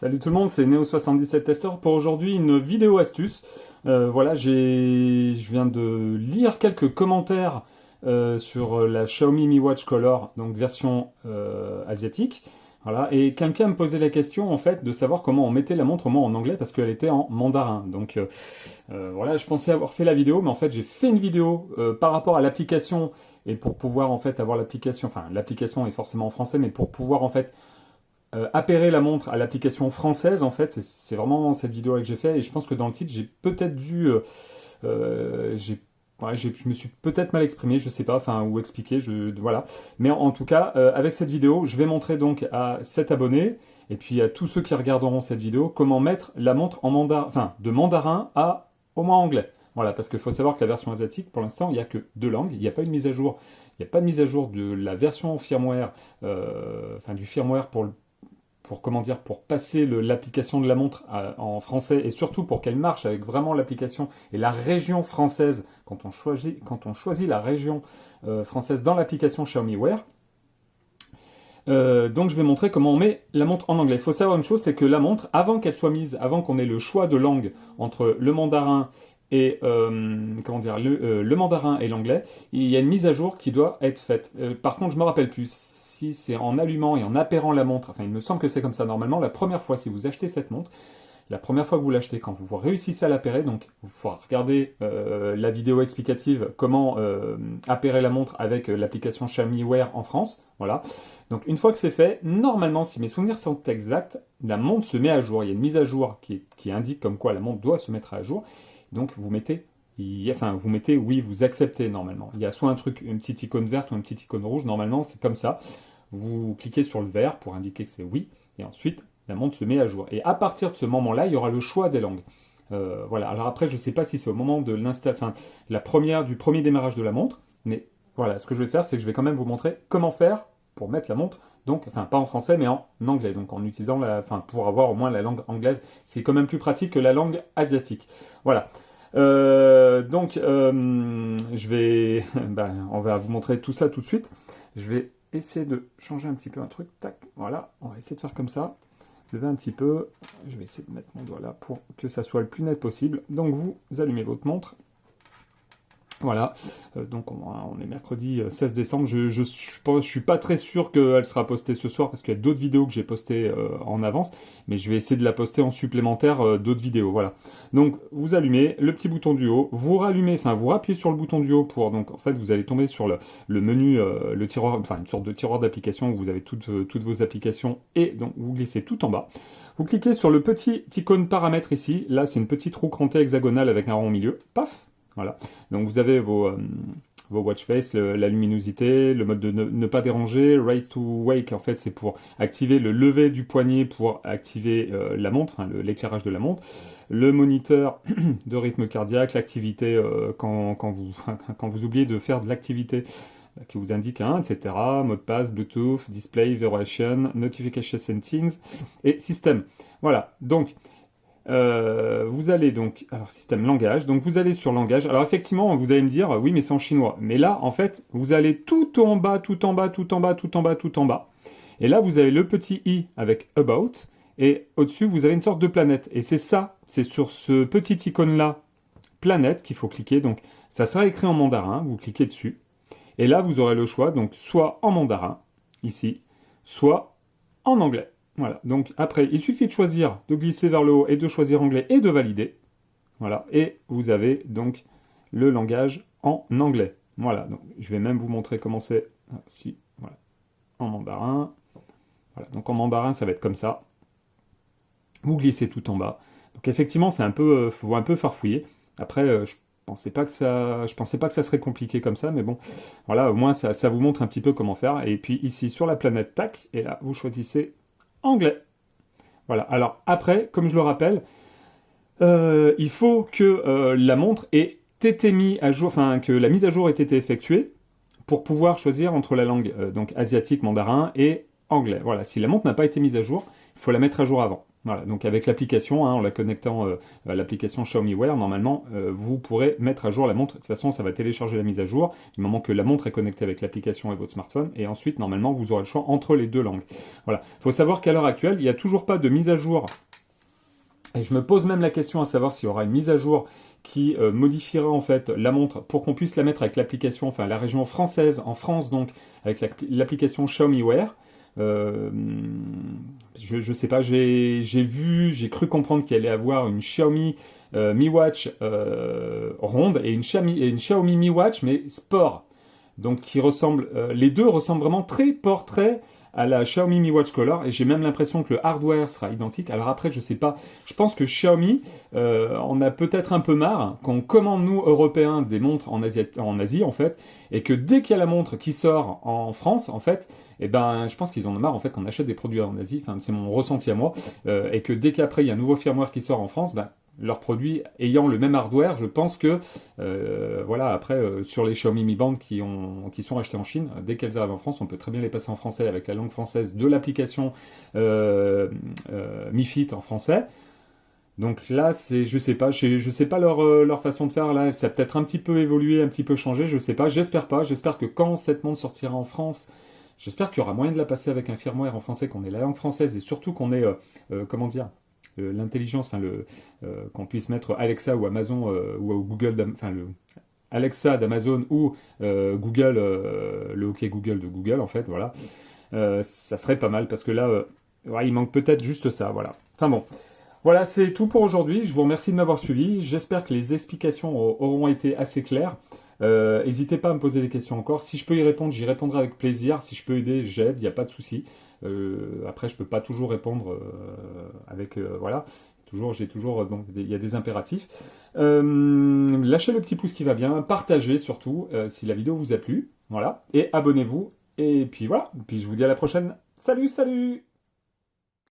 Salut tout le monde, c'est Neo77 Tester pour aujourd'hui une vidéo astuce. Voilà, je viens de lire quelques commentaires sur la Xiaomi Mi Watch Color, donc version asiatique. Voilà, et quelqu'un me posait la question en fait de savoir comment on mettait la montre au moins en anglais parce qu'elle était en mandarin. Donc voilà, je pensais avoir fait la vidéo, mais en fait j'ai fait une vidéo par rapport à l'application et pour pouvoir en fait avoir l'application, enfin l'application est forcément en français, mais pour pouvoir en fait appairer la montre à l'application française, en fait, c'est vraiment cette vidéo que j'ai fait, et je pense que dans le titre, j'ai peut-être dû, je me suis peut-être mal exprimé, je sais pas, enfin, ou expliqué, voilà. Mais en tout cas, avec cette vidéo, je vais montrer donc à 7 abonnés, et puis à tous ceux qui regarderont cette vidéo, comment mettre la montre en mandarin, enfin, de mandarin à au moins anglais. Voilà, parce qu'il faut savoir que la version asiatique, pour l'instant, il n'y a que deux langues, il n'y a pas une mise à jour. Il n'y a pas de mise à jour de la version firmware, enfin du firmware pour passer l'application de la montre en français et surtout pour qu'elle marche avec vraiment l'application et la région française quand on choisit la région française dans l'application Xiaomi Wear. Donc je vais montrer comment on met la montre en anglais. Il faut savoir une chose, c'est que la montre, avant qu'elle soit mise, avant qu'on ait le choix de langue entre le mandarin et le mandarin et l'anglais, il y a une mise à jour qui doit être faite. Par contre, je me rappelle plus si c'est en allumant et en appairant la montre. Enfin, il me semble que c'est comme ça normalement. La première fois, si vous achetez cette montre, la première fois que vous l'achetez, quand vous réussissez à l'appairer, donc il faudra regarder la vidéo explicative comment appairer la montre avec l'application Xiaomi Wear en France. Voilà. Donc une fois que c'est fait, normalement, si mes souvenirs sont exacts, la montre se met à jour. Il y a une mise à jour qui indique comme quoi la montre doit se mettre à jour. Donc vous mettez, oui, vous acceptez normalement. Il y a soit une petite icône verte ou une petite icône rouge. Normalement, c'est comme ça. Vous cliquez sur le vert pour indiquer que c'est oui. Et ensuite, la montre se met à jour. Et à partir de ce moment-là, il y aura le choix des langues. Voilà. Alors après, je ne sais pas si c'est au moment de du premier démarrage de la montre. Mais voilà, ce que je vais faire, c'est que je vais quand même vous montrer comment faire pour mettre la montre, donc, enfin pas en français, mais en anglais, donc en utilisant pour avoir au moins la langue anglaise. C'est quand même plus pratique que la langue asiatique. Voilà. On va vous montrer tout ça tout de suite. Je vais essayer de changer un petit peu un truc. Tac, voilà, on va essayer de faire comme ça. Lever un petit peu. Je vais essayer de mettre mon doigt là pour que ça soit le plus net possible. Donc vous allumez votre montre. Voilà, donc on est mercredi 16 décembre, je suis pas très sûr qu'elle sera postée ce soir parce qu'il y a d'autres vidéos que j'ai postées en avance, mais je vais essayer de la poster en supplémentaire d'autres vidéos, voilà. Donc vous allumez le petit bouton du haut, vous appuyez sur le bouton du haut donc en fait vous allez tomber sur le menu, le tiroir, enfin une sorte de tiroir d'application où vous avez toutes vos applications et donc vous glissez tout en bas. Vous cliquez sur le petit icône paramètres ici, là c'est une petite roue crantée hexagonale avec un rond au milieu, paf. Voilà, donc vous avez vos watch face, la luminosité, le mode de ne pas déranger, raise to wake, en fait c'est pour activer le lever du poignet pour activer la montre, hein, l'éclairage de la montre, le moniteur de rythme cardiaque, l'activité quand vous oubliez de faire de l'activité qui vous indique, etc., mot de passe, Bluetooth, display, vibration, notification settings et système. Voilà, donc vous allez donc, alors système langage, donc vous allez sur langage, alors effectivement vous allez me dire, oui mais c'est en chinois, mais là en fait vous allez tout en bas, tout en bas, tout en bas, tout en bas, tout en bas, et là vous avez le petit i avec about, et au-dessus vous avez une sorte de planète, et c'est sur ce petit icône là, planète, qu'il faut cliquer, donc ça sera écrit en mandarin, vous cliquez dessus, et là vous aurez le choix, donc soit en mandarin, ici, soit en anglais. Voilà, donc après, il suffit de choisir, de glisser vers le haut et de choisir anglais et de valider. Voilà, et vous avez donc le langage en anglais. Voilà, donc je vais même vous montrer comment c'est. Voilà, en mandarin. Voilà, donc en mandarin, ça va être comme ça. Vous glissez tout en bas. Donc effectivement, c'est faut un peu farfouiller. Après, je pensais pas que ça serait compliqué comme ça, mais bon, voilà, au moins ça vous montre un petit peu comment faire. Et puis ici, sur la planète, tac, et là, vous choisissez anglais. Voilà, alors après, comme je le rappelle, il faut que la montre ait été mise à jour, enfin que la mise à jour ait été effectuée pour pouvoir choisir entre la langue donc asiatique, mandarin et anglais. Voilà, si la montre n'a pas été mise à jour, il faut la mettre à jour avant. Voilà, donc avec l'application, en la connectant à l'application Xiaomi Wear, normalement, vous pourrez mettre à jour la montre. De toute façon, ça va télécharger la mise à jour, du moment que la montre est connectée avec l'application et votre smartphone, et ensuite, normalement, vous aurez le choix entre les deux langues. Voilà, il faut savoir qu'à l'heure actuelle, il n'y a toujours pas de mise à jour, et je me pose même la question à savoir s'il y aura une mise à jour qui modifiera en fait la montre pour qu'on puisse la mettre avec l'application, enfin la région française, en France donc, avec l'application Xiaomi Wear. Je sais pas, j'ai cru comprendre qu'il allait avoir une Xiaomi Mi Watch ronde et une Xiaomi Mi Watch mais sport. Donc qui ressemble, les deux ressemblent vraiment très portrait à la Xiaomi Mi Watch Color, et j'ai même l'impression que le hardware sera identique. Alors après, je sais pas, je pense que Xiaomi, on a peut-être un peu marre qu'on commande, nous, Européens, des montres en Asie, en fait, et que dès qu'il y a la montre qui sort en France, en fait, eh ben, je pense qu'ils en ont marre, en fait, qu'on achète des produits en Asie, enfin, c'est mon ressenti à moi, et que dès qu'après, il y a un nouveau firmware qui sort en France, ben, leurs produits ayant le même hardware, je pense que voilà, après sur les Xiaomi Mi Band qui sont achetés en Chine, dès qu'elles arrivent en France, on peut très bien les passer en français avec la langue française de l'application Mi Fit en français. Donc là, je sais pas leur façon de faire là, ça a peut-être un petit peu évolué, un petit peu changé, je sais pas, j'espère que quand cette montre sortira en France, j'espère qu'il y aura moyen de la passer avec un firmware en français, qu'on ait la langue française et surtout qu'on ait comment dire, l'intelligence, enfin qu'on puisse mettre Alexa ou Amazon ou Google, enfin le Alexa d'Amazon ou Google, le OK Google de Google en fait, voilà. Ça serait pas mal parce que là, ouais, il manque peut-être juste ça, voilà. Enfin bon, voilà, c'est tout pour aujourd'hui. Je vous remercie de m'avoir suivi. J'espère que les explications auront été assez claires. N'hésitez pas à me poser des questions encore. Si je peux y répondre, j'y répondrai avec plaisir. Si je peux aider, j'aide, il n'y a pas de souci. Après, je peux pas toujours répondre avec voilà. Donc il y a des impératifs. Lâchez le petit pouce qui va bien, partagez surtout si la vidéo vous a plu, voilà, et abonnez-vous. Et puis voilà. Puis je vous dis à la prochaine. Salut, salut!